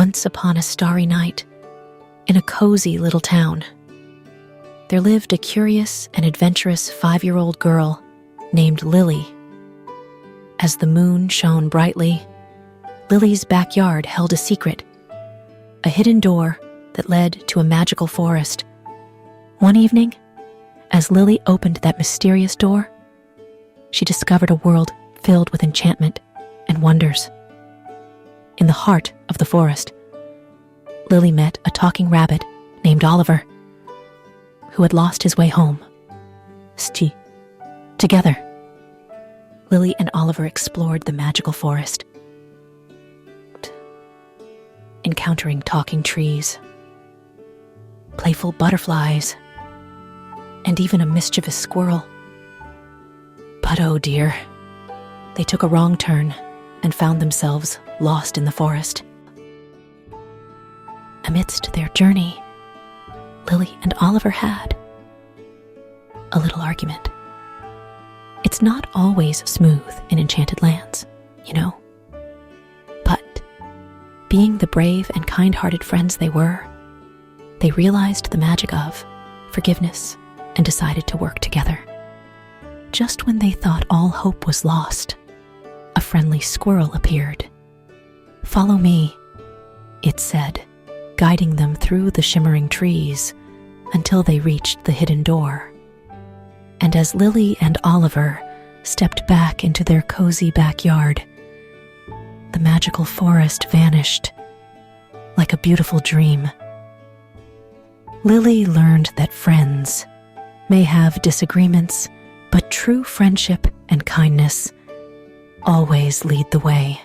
Once upon a starry night, in a cozy little town, there lived a curious and adventurous 5-year-old girl named Lily. As the moon shone brightly, Lily's backyard held a secret, a hidden door that led to a magical forest. One evening, as Lily opened that mysterious door, she discovered a world filled with enchantment and wonders. In the heart of the forest, Lily met a talking rabbit named Oliver, who had lost his way home. Together, Lily and Oliver explored the magical forest, encountering talking trees, playful butterflies, and even a mischievous squirrel. But oh dear, they took a wrong turn and found themselves lost in the forest. Amidst their journey, Lily and Oliver had a little argument. It's not always smooth in enchanted lands, you know. But being the brave and kind-hearted friends they were, they realized the magic of forgiveness and decided to work together. Just when they thought all hope was lost, a friendly squirrel appeared. "Follow me," it said, guiding them through the shimmering trees until they reached the hidden door. And as Lily and Oliver stepped back into their cozy backyard, the magical forest vanished like a beautiful dream. Lily learned that friends may have disagreements, but true friendship and kindness always lead the way.